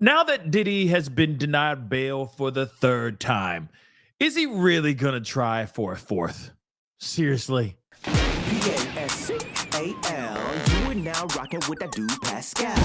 Now that Diddy has been denied bail for the third time, is he really gonna try for a fourth? Seriously? Pascal, you are now rocking with that dude Pascal.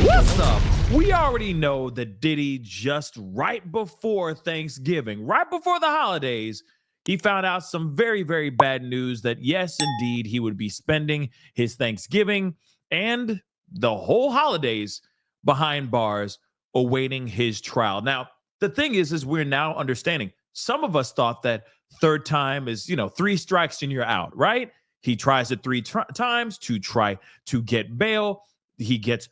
What's up? We already know that Diddy just right before Thanksgiving, right before the holidays, he found out some very, very bad news that yes, indeed, he would be spending his Thanksgiving and the whole holidays behind bars awaiting his trial. Now, the thing is we're now understanding. Some of us thought that third time is, three strikes and you're out, right? He tries it three times to try to get bail. He gets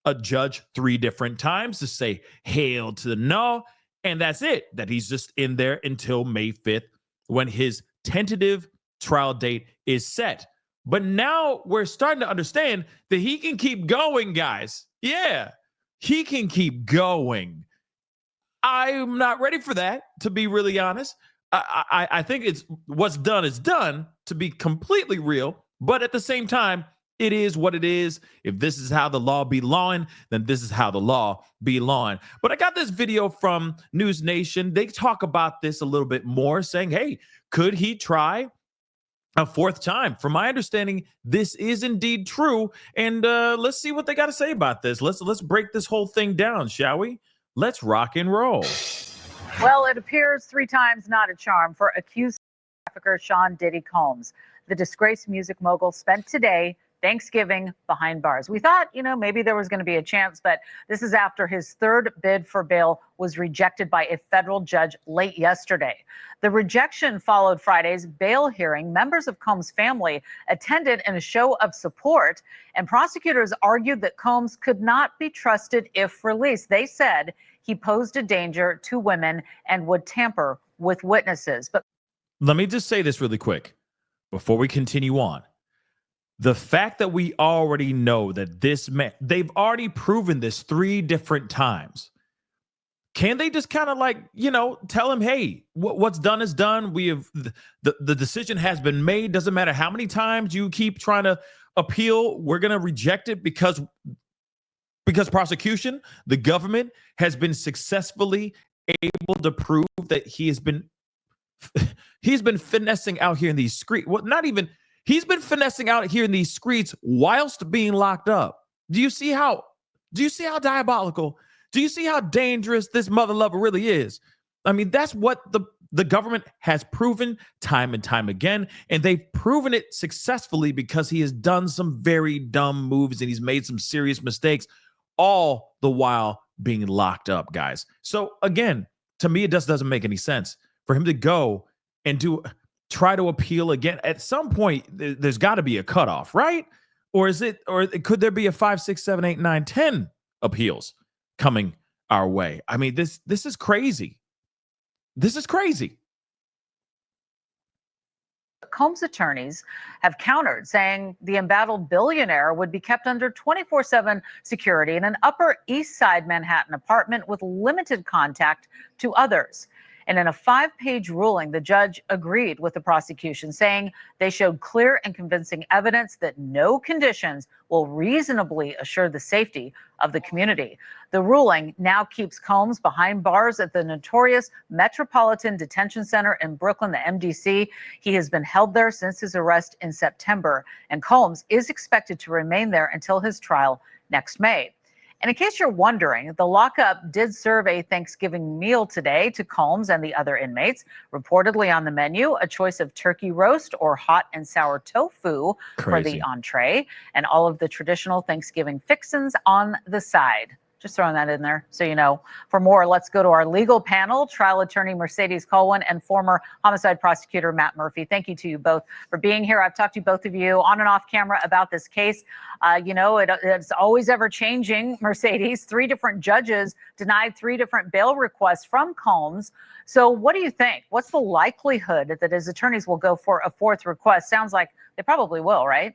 a judge three different times to say hail to the no. And that's it, that he's just in there until May 5th when his tentative trial date is set. But now we're starting to understand that he can keep going, guys. Yeah, he can keep going. I'm not ready for that, to be really honest. I think it's what's done is done, to be completely real. But at the same time, it is what it is. If this is how the law be lawing, then this is how the law be lawing. But I got this video from News Nation. They talk about this a little bit more, saying, hey, could he try a fourth time? From my understanding, this is indeed true. And let's see what they got to say about this. Let's break this whole thing down, shall we? Let's rock and roll. Well, it appears three times not a charm for accused trafficker Sean Diddy Combs. The disgraced music mogul spent today, Thanksgiving, behind bars. We thought, maybe there was going to be a chance, but this is after his third bid for bail was rejected by a federal judge late yesterday. The rejection followed Friday's bail hearing. Members of Combs' family attended in a show of support, and prosecutors argued that Combs could not be trusted if released. They said he posed a danger to women and would tamper with witnesses. But let me just say this really quick before we continue on. The fact that we already know that this man, they've already proven this three different times. Can they just kind of tell him, hey, what's done is done. We have the decision has been made. Doesn't matter how many times you keep trying to appeal. We're going to reject it because prosecution, the government, has been successfully able to prove that he's been finessing out here in these streets. Well, not even. He's been finessing out here in these streets whilst being locked up. Do you see how diabolical? Do you see how dangerous this mother lover really is? I mean, that's what the government has proven time and time again. And they've proven it successfully because he has done some very dumb moves and he's made some serious mistakes, all the while being locked up, guys. So again, to me, it just doesn't make any sense for him to go and try to appeal again. At some point, there's got to be a cutoff, right? Or could there be a 5, 6, 7, 8, 9, 10 appeals coming our way? I mean, this is crazy. This is crazy. Combs' attorneys have countered, saying the embattled billionaire would be kept under 24/7 security in an Upper East Side Manhattan apartment with limited contact to others. And in a 5-page ruling, the judge agreed with the prosecution, saying they showed clear and convincing evidence that no conditions will reasonably assure the safety of the community. The ruling now keeps Combs behind bars at the notorious Metropolitan Detention Center in Brooklyn, the MDC. He has been held there since his arrest in September, and Combs is expected to remain there until his trial next May. And in case you're wondering, the lockup did serve a Thanksgiving meal today to Combs and the other inmates. Reportedly on the menu, a choice of turkey roast or hot and sour tofu for the entree, and all of the traditional Thanksgiving fixins on the side. Just throwing that in there so you know. For more, let's go to our legal panel, trial attorney Mercedes Colwin and former homicide prosecutor Matt Murphy. Thank you to you both for being here. I've talked to both of you on and off camera about this case. It's always ever changing, Mercedes. 3 different judges denied 3 different bail requests from Combs. So what do you think? What's the likelihood that his attorneys will go for a 4th request? Sounds like they probably will, right?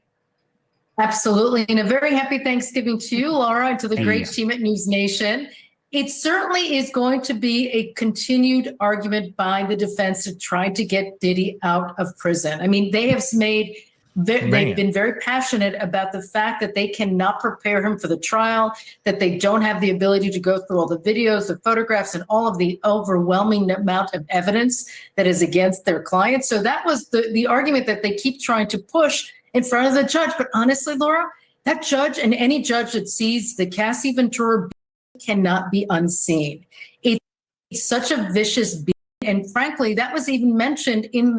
Absolutely. And a very happy Thanksgiving to you, Laura, and to the great team at News Nation. It certainly is going to be a continued argument by the defense to try to get Diddy out of prison. I mean, they have made They've been very passionate about the fact that they cannot prepare him for the trial, that they don't have the ability to go through all the videos, the photographs, and all of the overwhelming amount of evidence that is against their client. So that was the argument that they keep trying to push in front of the judge. But honestly, Laura, that judge and any judge that sees the Cassie Ventura cannot be unseen. It's such a vicious beat. And frankly, that was even mentioned in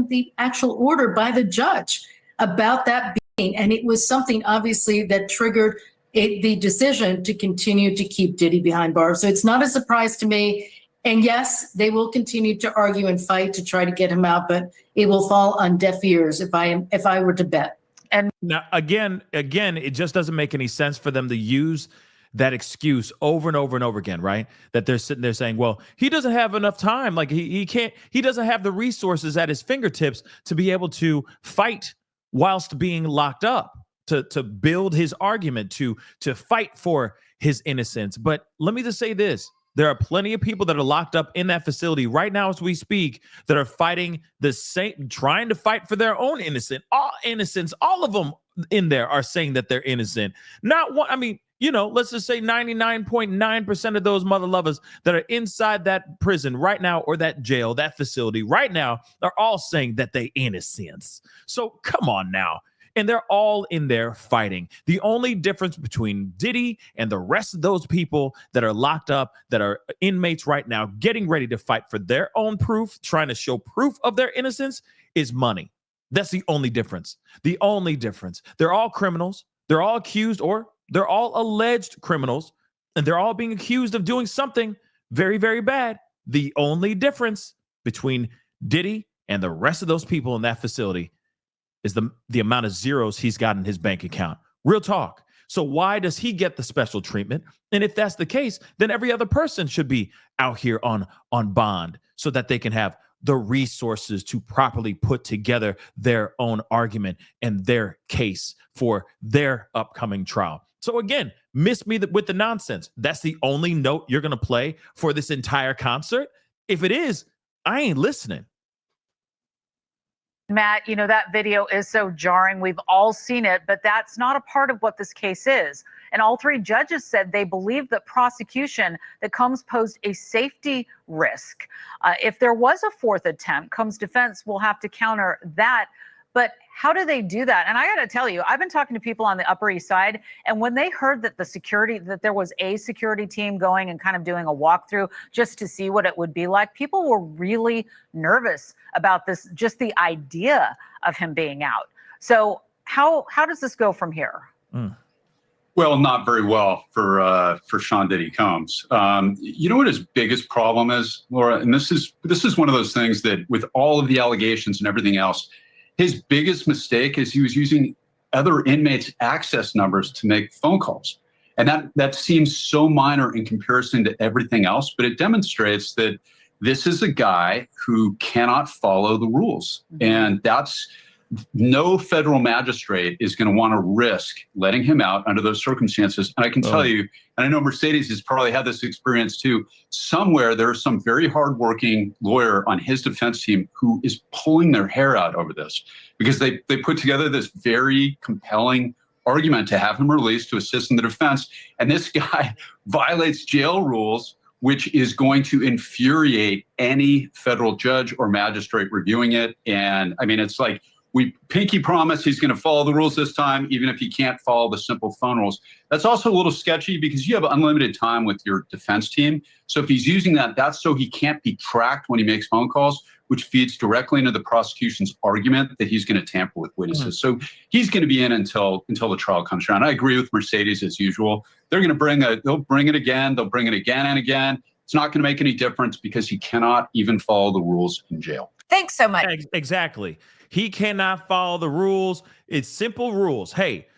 the actual order by the judge about that beating. And it was something obviously that triggered the decision to continue to keep Diddy behind bars. So it's not a surprise to me. And yes, they will continue to argue and fight to try to get him out, but it will fall on deaf ears if I were to bet. And now again, it just doesn't make any sense for them to use that excuse over and over and over again, right? That they're sitting there saying, well, he doesn't have enough time. Like he doesn't have the resources at his fingertips to be able to fight whilst being locked up, to build his argument, to fight for his innocence. But let me just say this. There are plenty of people that are locked up in that facility right now as we speak that are fighting the same, trying to fight for their own innocence. All of them in there are saying that they're innocent. Not one, I mean, let's just say 99.9% of those mother lovers that are inside that prison right now, or that jail, that facility right now, are all saying that they innocent. So come on now. And they're all in there fighting. The only difference between Diddy and the rest of those people that are locked up, that are inmates right now, getting ready to fight for their own proof, trying to show proof of their innocence, is money. That's the only difference. The only difference. They're all criminals. They're all accused, or they're all alleged criminals, and they're all being accused of doing something very, very bad. The only difference between Diddy and the rest of those people in that facility is the amount of zeros he's got in his bank account. Real talk. So why does he get the special treatment? And if that's the case, then every other person should be out here on bond so that they can have the resources to properly put together their own argument and their case for their upcoming trial. So again, miss me with the nonsense. That's the only note you're going to play for this entire concert? If it is, I ain't listening. Matt, that video is so jarring. We've all seen it, but that's not a part of what this case is. And all three judges said they believe that prosecution that Combs posed a safety risk. If there was a fourth attempt, Combs' defense will have to counter that. But how do they do that? And I got to tell you, I've been talking to people on the Upper East Side, and when they heard that that there was a security team going and kind of doing a walkthrough just to see what it would be like, people were really nervous about this, just the idea of him being out. So how does this go from here? Well, not very well for Sean Diddy Combs. You know what his biggest problem is, Laura? And this is one of those things that, with all of the allegations and everything else, his biggest mistake is he was using other inmates' access numbers to make phone calls. And that seems so minor in comparison to everything else, but it demonstrates that this is a guy who cannot follow the rules. And no federal magistrate is going to want to risk letting him out under those circumstances. And I can tell you, and I know Mercedes has probably had this experience too, somewhere there's some very hardworking lawyer on his defense team who is pulling their hair out over this, because they put together this very compelling argument to have him released to assist in the defense. And this guy violates jail rules, which is going to infuriate any federal judge or magistrate reviewing it. And I mean, it's like, we pinky promise he's going to follow the rules this time, even if he can't follow the simple phone rules. That's also a little sketchy because you have unlimited time with your defense team. So if he's using that, that's so he can't be tracked when he makes phone calls, which feeds directly into the prosecution's argument that he's going to tamper with witnesses. So he's going to be in until the trial comes around. I agree with Mercedes as usual. They'll bring it again. They'll bring it again and again. It's not going to make any difference because he cannot even follow the rules in jail. Thanks so much. Exactly. He cannot follow the rules. It's simple rules. Hey,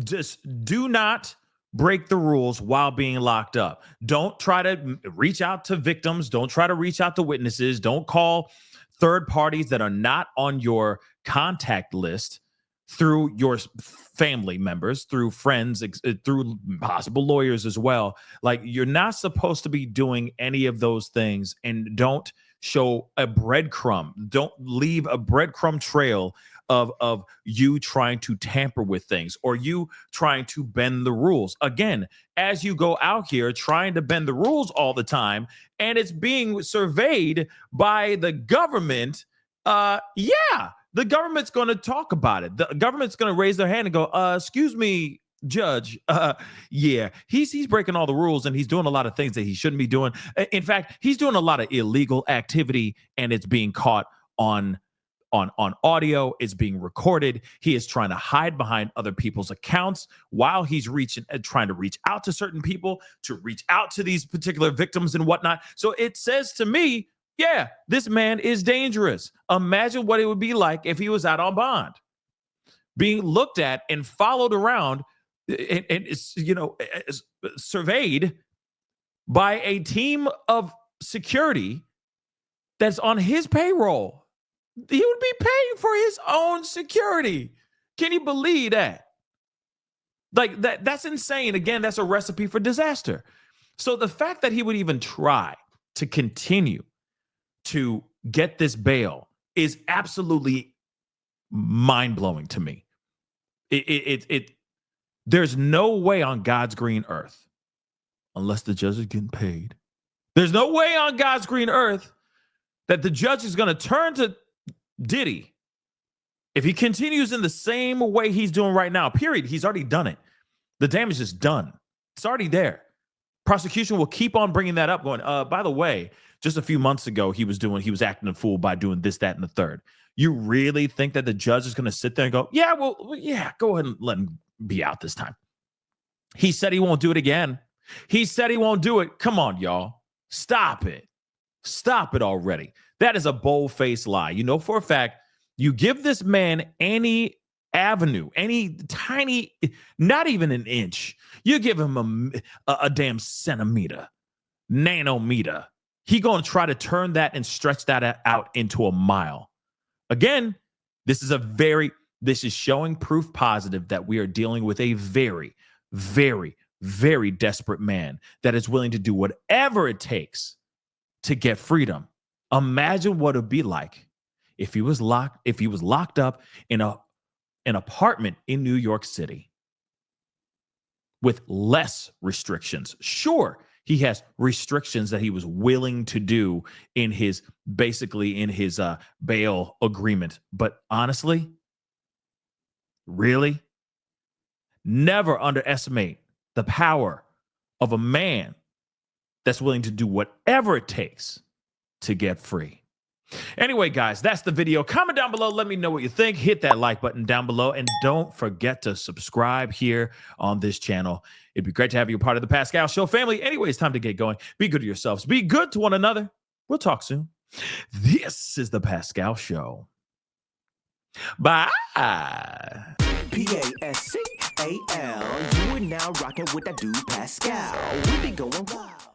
just do not break the rules while being locked up. Don't try to reach out to victims. Don't try to reach out to witnesses. Don't call third parties that are not on your contact list through your family members, through friends, through possible lawyers as well. Like, you're not supposed to be doing any of those things, and don't show a breadcrumb. Don't leave a breadcrumb trail of you trying to tamper with things or you trying to bend the rules. Again, as you go out here trying to bend the rules all the time and it's being surveyed by the government, the government's going to talk about it. The government's going to raise their hand and go, excuse me, Judge, he's breaking all the rules and he's doing a lot of things that he shouldn't be doing. In fact, he's doing a lot of illegal activity and it's being caught on audio. It's being recorded. He is trying to hide behind other people's accounts while he's trying to reach out to certain people, to reach out to these particular victims and whatnot. So it says to me, yeah, this man is dangerous. Imagine what it would be like if he was out on bond, being looked at and followed around and surveyed by a team of security that's on his payroll. He would be paying for his own security. Can you believe that? Like that's insane. Again, that's a recipe for disaster. So the fact that he would even try to continue to get this bail is absolutely mind-blowing to me. There's no way on God's green earth, unless the judge is getting paid, there's no way on God's green earth that the judge is going to turn to Diddy if he continues in the same way he's doing right now. Period. He's already done it. The damage is done. It's already there. Prosecution will keep on bringing that up, going, by the way, just a few months ago, he was acting a fool by doing this, that, and the third. You really think that the judge is going to sit there and go, go ahead and let him be out this time? He said he won't do it again. He said he won't do it. Come on, y'all. Stop it. Stop it already. That is a bold-faced lie. You know for a fact, you give this man any avenue, any tiny, not even an inch. You give him a damn centimeter, nanometer. He going to try to turn that and stretch that out into a mile. Again, this is showing proof positive that we are dealing with a very, very, very desperate man that is willing to do whatever it takes to get freedom. Imagine what it would be like if he was locked up in an apartment in New York City with less restrictions. Sure, he has restrictions that he was willing to do in his bail agreement. But honestly, really, never underestimate the power of a man that's willing to do whatever it takes to get free. Anyway, guys, that's the video. Comment down below. Let me know what you think. Hit that like button down below. And don't forget to subscribe here on this channel. It'd be great to have you a part of the Pascal Show family. Anyway, it's time to get going. Be good to yourselves. Be good to one another. We'll talk soon. This is the Pascal Show. Bye. Pascal, you are now rocking with that dude Pascal. We be going wild.